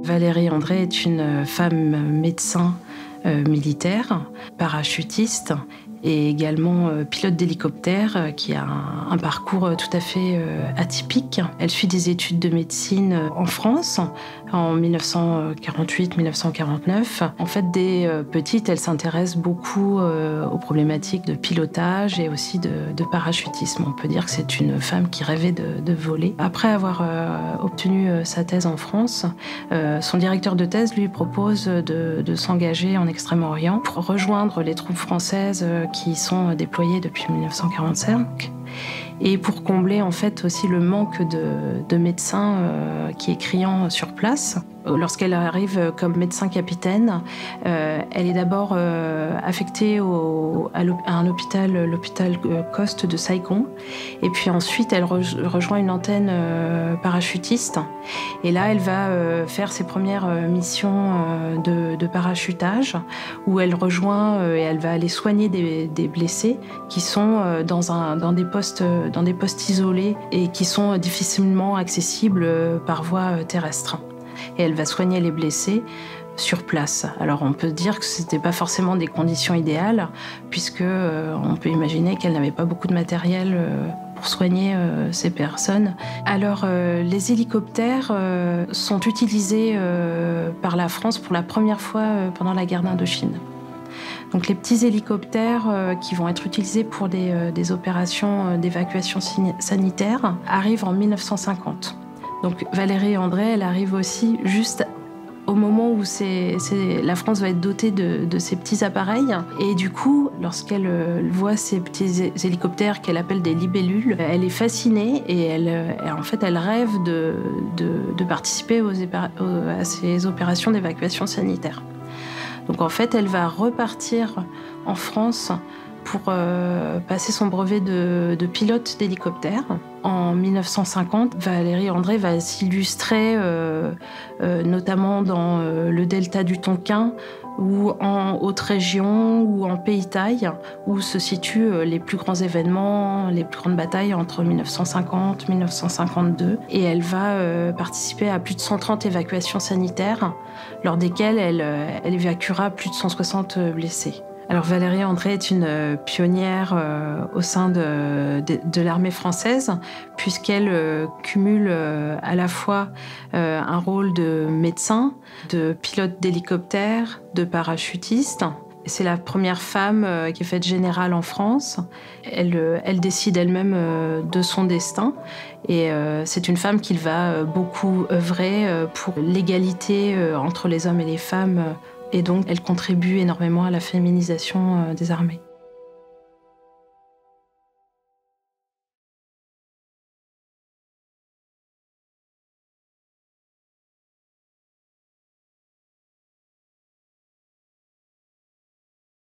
Valérie André est une femme médecin militaire, parachutiste et également pilote d'hélicoptère qui a un parcours tout à fait atypique. Elle suit des études de médecine en France en 1948-1949. En fait, dès petite, elle s'intéresse beaucoup aux problématiques de pilotage et aussi de parachutisme. On peut dire que c'est une femme qui rêvait de voler. Après avoir obtenu sa thèse en France, son directeur de thèse lui propose de s'engager en Extrême-Orient pour rejoindre les troupes françaises qui sont déployées depuis 1945 et pour combler en fait aussi le manque de médecins qui est criant sur place. Lorsqu'elle arrive comme médecin capitaine, elle est d'abord affectée à un hôpital, l'hôpital Coste de Saigon. Et puis ensuite, elle rejoint une antenne parachutiste. Et là, elle va faire ses premières missions de parachutage, où elle rejoint et elle va aller soigner des blessés qui sont dans des postes isolés et qui sont difficilement accessibles par voie terrestre. Et elle va soigner les blessés sur place. Alors on peut dire que ce n'était pas forcément des conditions idéales, puisque on peut imaginer qu'elle n'avait pas beaucoup de matériel pour soigner ces personnes. Alors les hélicoptères sont utilisés par la France pour la première fois pendant la guerre d'Indochine. Donc les petits hélicoptères qui vont être utilisés pour des opérations d'évacuation sanitaire arrivent en 1950. Donc Valérie André, elle arrive aussi juste au moment où la France va être dotée de ces petits appareils. Et du coup, lorsqu'elle voit ces petits hélicoptères qu'elle appelle des libellules, elle est fascinée et elle rêve de participer à ces opérations d'évacuation sanitaire. Donc en fait, elle va repartir en France pour passer son brevet de pilote d'hélicoptère. En 1950, Valérie André va s'illustrer notamment dans le delta du Tonkin ou en Haute-Région ou en Pays Thaï, où se situent les plus grands événements, les plus grandes batailles entre 1950 et 1952. Et elle va participer à plus de 130 évacuations sanitaires, lors desquelles elle évacuera plus de 160 blessés. Alors Valérie André est une pionnière au sein de l'armée française, puisqu'elle cumule à la fois un rôle de médecin, de pilote d'hélicoptère, de parachutiste. C'est la première femme qui est faite générale en France. Elle décide elle-même de son destin. Et c'est une femme qui va beaucoup œuvrer pour l'égalité entre les hommes et les femmes. Et donc, elle contribue énormément à la féminisation des armées.